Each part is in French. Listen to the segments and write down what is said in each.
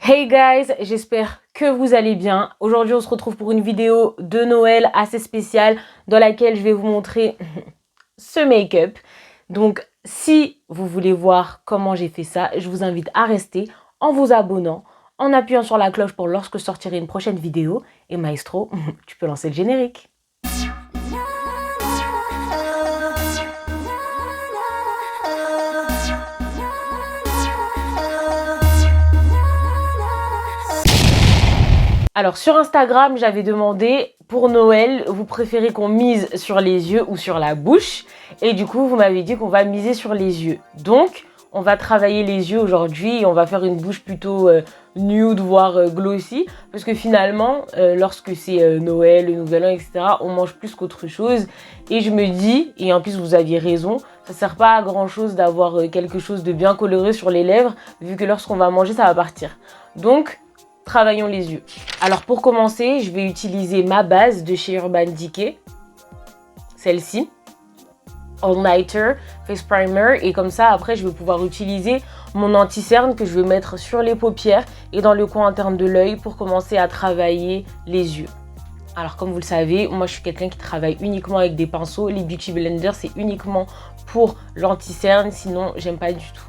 Hey guys, j'espère que vous allez bien. Aujourd'hui, on se retrouve pour une vidéo de Noël assez spéciale dans laquelle je vais vous montrer ce make-up. Donc, si vous voulez voir comment j'ai fait ça, je vous invite à rester en vous abonnant, en appuyant sur la cloche pour lorsque je sortirai une prochaine vidéo. Et Maestro, tu peux lancer le générique. Alors sur Instagram, j'avais demandé pour Noël, vous préférez qu'on mise sur les yeux ou sur la bouche? Et du coup, vous m'avez dit qu'on va miser sur les yeux. Donc, on va travailler les yeux aujourd'hui et on va faire une bouche plutôt nude, voire glossy. Parce que finalement, lorsque c'est Noël, le Nouvel An, etc., on mange plus qu'autre chose. Et je me dis, et en plus vous aviez raison, ça sert pas à grand chose d'avoir quelque chose de bien coloré sur les lèvres, vu que lorsqu'on va manger, ça va partir. Donc, travaillons les yeux. Alors pour commencer, je vais utiliser ma base de chez Urban Decay, celle-ci, All Nighter Face Primer, et comme ça après je vais pouvoir utiliser mon anti-cerne que je vais mettre sur les paupières et dans le coin interne de l'œil pour commencer à travailler les yeux. Alors comme vous le savez, moi je suis quelqu'un qui travaille uniquement avec des pinceaux, les Beauty Blender c'est uniquement pour l'anti-cerne, sinon j'aime pas du tout.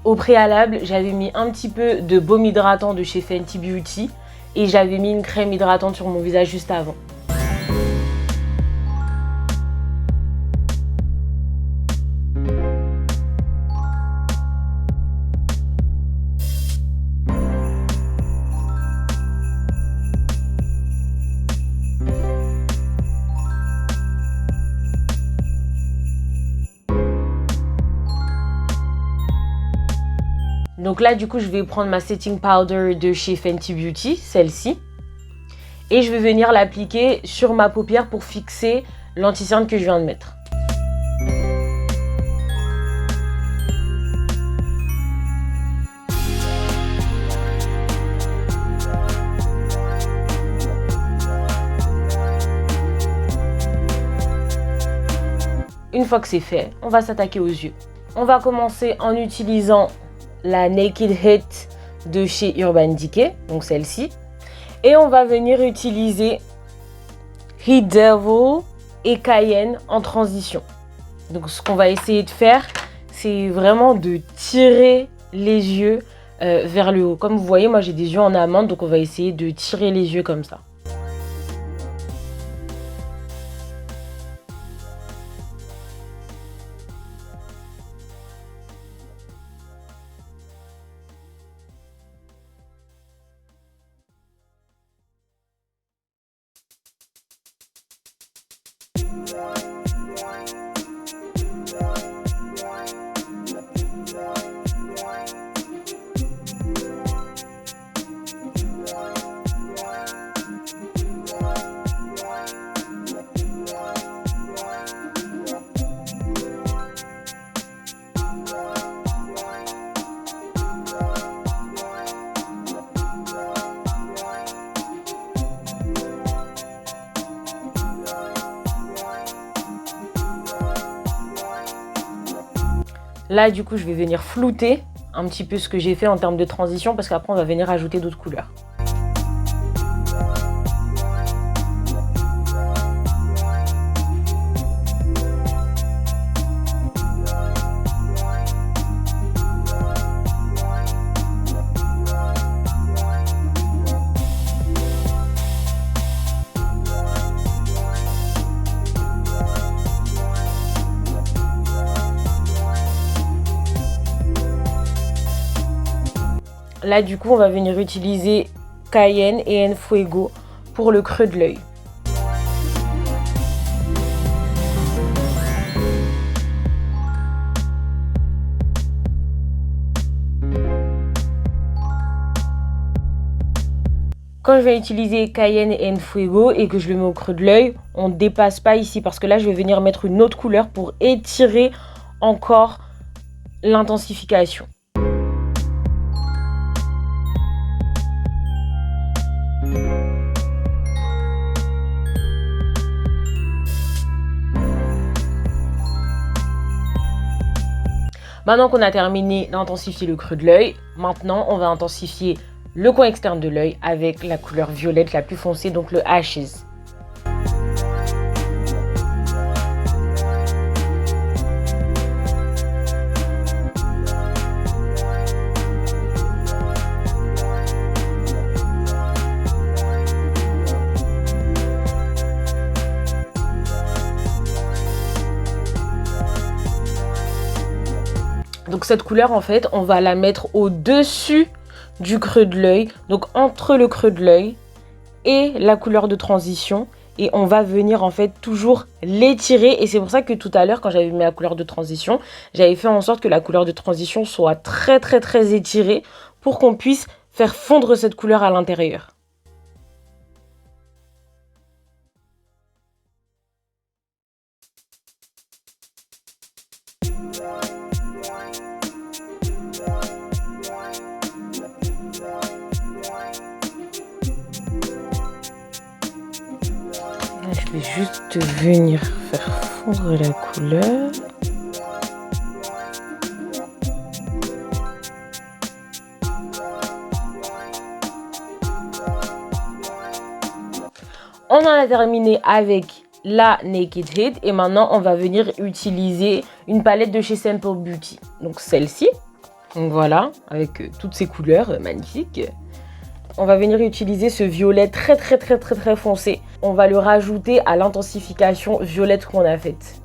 Au préalable, j'avais mis un petit peu de baume hydratant de chez Fenty Beauty et j'avais mis une crème hydratante sur mon visage juste avant. Donc là, du coup, je vais prendre ma setting powder de chez Fenty Beauty, celle-ci. Et je vais venir l'appliquer sur ma paupière pour fixer l'anti-cerne que je viens de mettre. Une fois que c'est fait, on va s'attaquer aux yeux. On va commencer en utilisant la Naked Hit de chez Urban Decay, donc celle-ci. Et on va venir utiliser Heat Devil et Cayenne en transition. Donc ce qu'on va essayer de faire, c'est vraiment de tirer les yeux vers le haut. Comme vous voyez, moi j'ai des yeux en amande, donc on va essayer de tirer les yeux comme ça. Là, du coup, je vais venir flouter un petit peu ce que j'ai fait en termes de transition parce qu'après, on va venir ajouter d'autres couleurs. Là, du coup, on va venir utiliser Cayenne et Enfuego pour le creux de l'œil. Quand je vais utiliser Cayenne et Enfuego et que je le mets au creux de l'œil, on ne dépasse pas ici parce que là, je vais venir mettre une autre couleur pour étirer encore l'intensification. Maintenant qu'on a terminé d'intensifier le creux de l'œil, maintenant on va intensifier le coin externe de l'œil avec la couleur violette la plus foncée, donc le Ashes. Donc cette couleur, en fait, on va la mettre au-dessus du creux de l'œil, donc entre le creux de l'œil et la couleur de transition. Et on va venir en fait toujours l'étirer. Et c'est pour ça que tout à l'heure, quand j'avais mis la couleur de transition, j'avais fait en sorte que la couleur de transition soit très très très étirée pour qu'on puisse faire fondre cette couleur à l'intérieur. Je vais juste venir faire fondre la couleur. On en a terminé avec la Naked Head et maintenant on va venir utiliser une palette de chez Simple Beauty. Donc celle-ci, donc voilà, avec toutes ces couleurs magnifiques. On va venir utiliser ce violet très foncé. On va le rajouter à l'intensification violette qu'on a faite.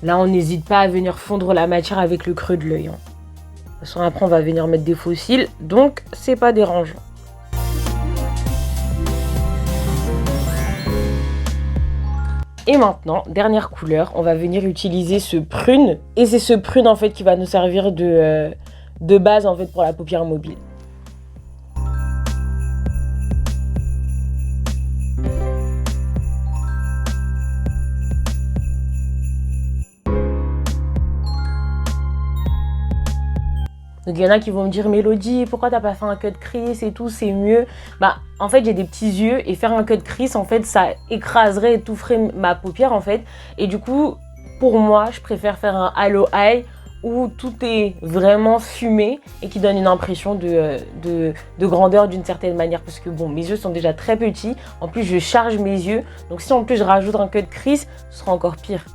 Là, on n'hésite pas à venir fondre la matière avec le creux de l'œil. De toute façon, après, on va venir mettre des faux cils, donc c'est pas dérangeant. Et maintenant, dernière couleur, on va venir utiliser ce prune. Et c'est ce prune, en fait, qui va nous servir de base, en fait, pour la paupière mobile. Donc il y en a qui vont me dire, Mélodie, pourquoi t'as pas fait un cut crease et tout, c'est mieux. Bah en fait j'ai des petits yeux et faire un cut crease en fait ça écraserait, étoufferait ma paupière en fait. Et du coup pour moi je préfère faire un halo eye où tout est vraiment fumé et qui donne une impression de grandeur d'une certaine manière. Parce que bon, mes yeux sont déjà très petits, en plus je charge mes yeux, donc si en plus je rajoute un cut crease, ce sera encore pire.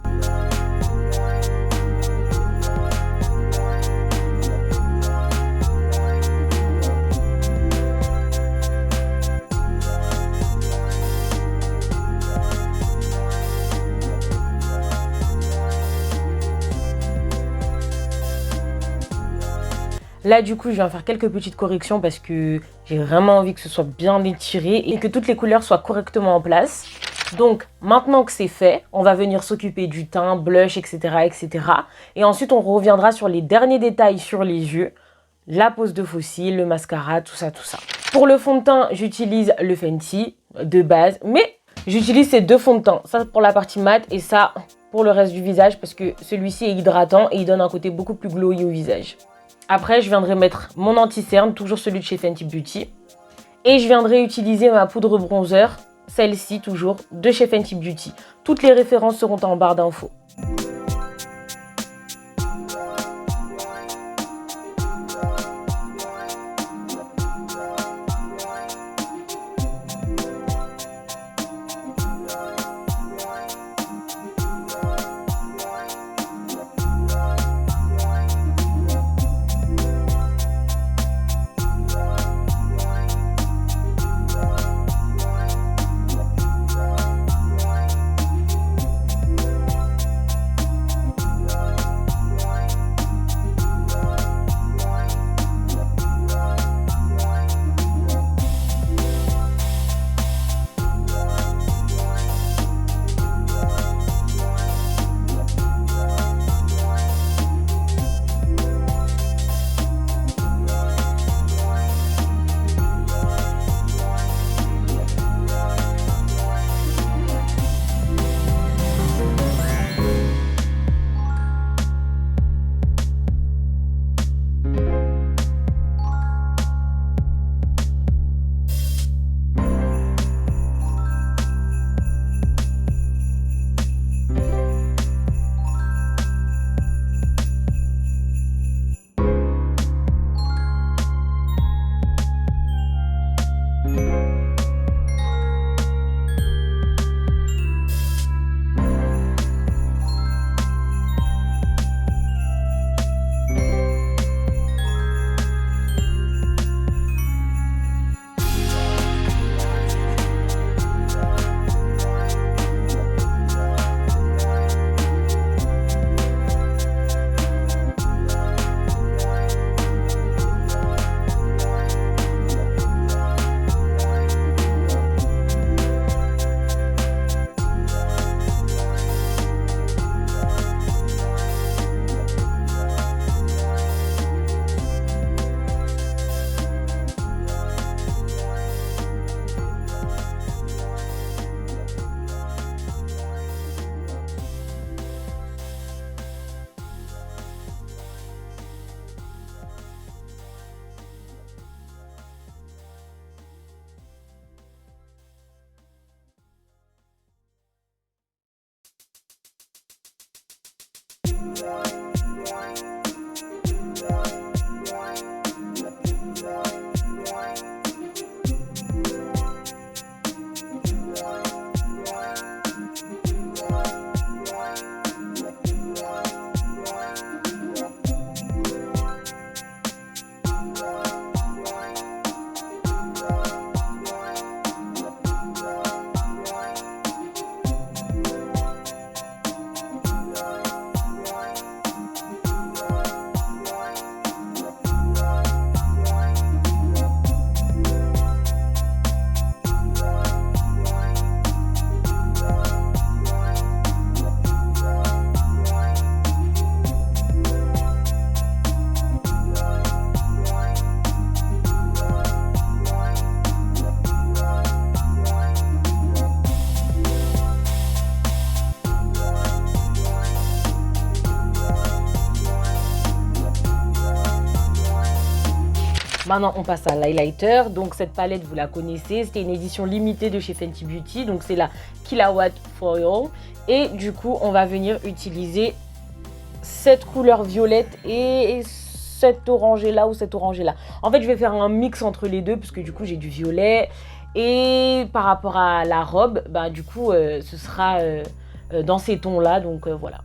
Là, du coup, je viens faire quelques petites corrections parce que j'ai vraiment envie que ce soit bien étiré et que toutes les couleurs soient correctement en place. Donc, maintenant que c'est fait, on va venir s'occuper du teint, blush, etc., etc. Et ensuite, on reviendra sur les derniers détails sur les yeux, la pose de faux cils, le mascara, tout ça, tout ça. Pour le fond de teint, j'utilise le Fenty de base, mais j'utilise ces deux fonds de teint. Ça pour la partie mat et ça pour le reste du visage parce que celui-ci est hydratant et il donne un côté beaucoup plus glowy au visage. Après, je viendrai mettre mon anti-cerne, toujours celui de chez Fenty Beauty. Et je viendrai utiliser ma poudre bronzer, celle-ci toujours, de chez Fenty Beauty. Toutes les références seront en barre d'infos. Maintenant, on passe à l'highlighter. Donc, cette palette, vous la connaissez. C'était une édition limitée de chez Fenty Beauty. Donc, c'est la Killawatt Foil. Et du coup, on va venir utiliser cette couleur violette et cet orangé là ou cet orangé là. En fait, je vais faire un mix entre les deux parce que du coup, j'ai du violet. Et par rapport à la robe, bah, du coup, ce sera dans ces tons là. Donc, voilà.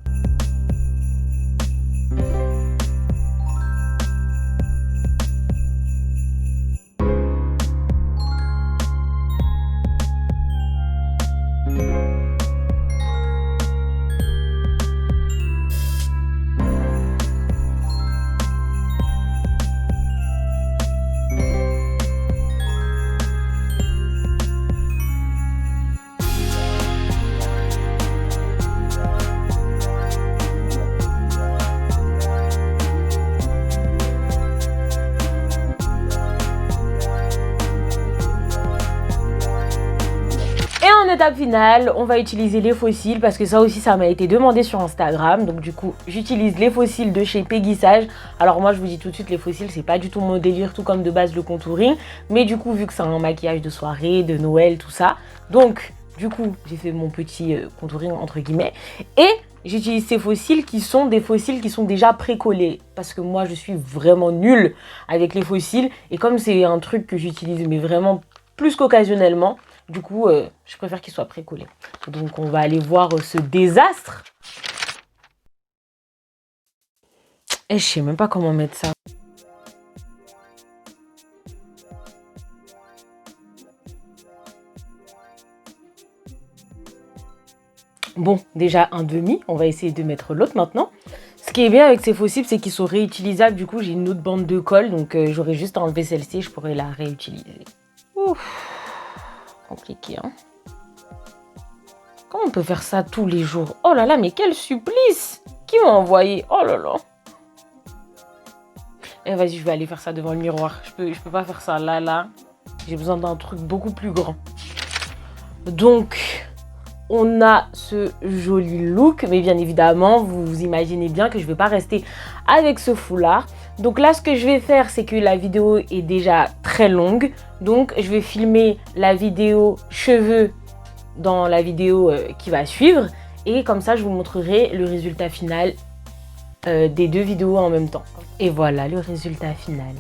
En étape finale, on va utiliser les fossiles parce que ça aussi, ça m'a été demandé sur Instagram. Donc du coup, j'utilise les fossiles de chez Peggy Sage. Alors moi, je vous dis tout de suite, les fossiles, c'est pas du tout mon délire, tout comme de base le contouring. Mais du coup, vu que c'est un maquillage de soirée, de Noël, tout ça. Donc, du coup, j'ai fait mon petit contouring entre guillemets. Et j'utilise ces fossiles qui sont des fossiles qui sont déjà précollés. Parce que moi, je suis vraiment nulle avec les fossiles. Et comme c'est un truc que j'utilise, mais vraiment plus qu'occasionnellement, du coup, je préfère qu'il soit précollé. Donc, on va aller voir ce désastre. Et je sais même pas comment mettre ça. Bon, déjà un demi. On va essayer de mettre l'autre maintenant. Ce qui est bien avec ces fossiles, c'est qu'ils sont réutilisables. Du coup, j'ai une autre bande de colle. Donc, j'aurais juste à enlever celle-ci. Je pourrais la réutiliser. Ouf. Compliqué, hein. Comment on peut faire ça tous les jours? Oh là là, mais quel supplice! Qui m'a envoyé? Oh là là. Eh, vas-y, je vais aller faire ça devant le miroir. Je peux pas faire ça là. J'ai besoin d'un truc beaucoup plus grand. Donc, on a ce joli look. Mais bien évidemment, vous imaginez bien que je ne vais pas rester avec ce foulard. Donc là, ce que je vais faire, c'est que la vidéo est déjà très longue. Donc, je vais filmer la vidéo cheveux dans la vidéo qui va suivre. Et comme ça, je vous montrerai le résultat final des deux vidéos en même temps. Et voilà le résultat final.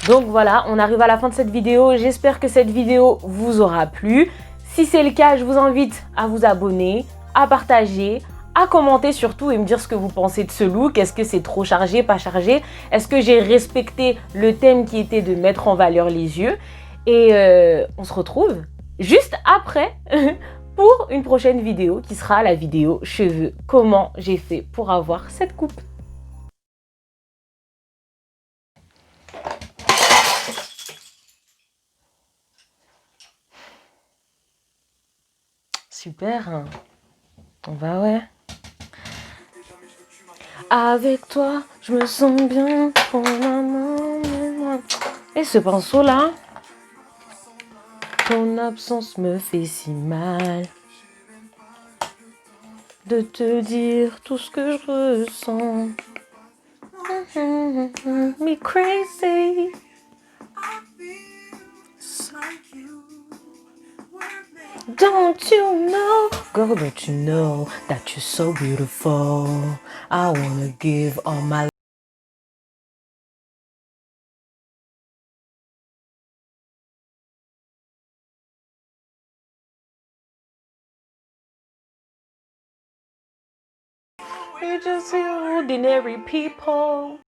Donc voilà, on arrive à la fin de cette vidéo. J'espère que cette vidéo vous aura plu. Si c'est le cas, je vous invite à vous abonner, à partager, à commenter surtout et me dire ce que vous pensez de ce look. Est-ce que c'est trop chargé, pas chargé? Est-ce que j'ai respecté le thème qui était de mettre en valeur les yeux? Et on se retrouve juste après pour une prochaine vidéo qui sera la vidéo cheveux. Comment j'ai fait pour avoir cette coupe? Super. On va, ouais. Avec toi, je me sens bien. Et ce pinceau là, ton absence me fait si mal. De te dire tout ce que je ressens. Me crazy. Don't you know, girl, don't you know that you're so beautiful? I wanna give all my You're just ordinary people.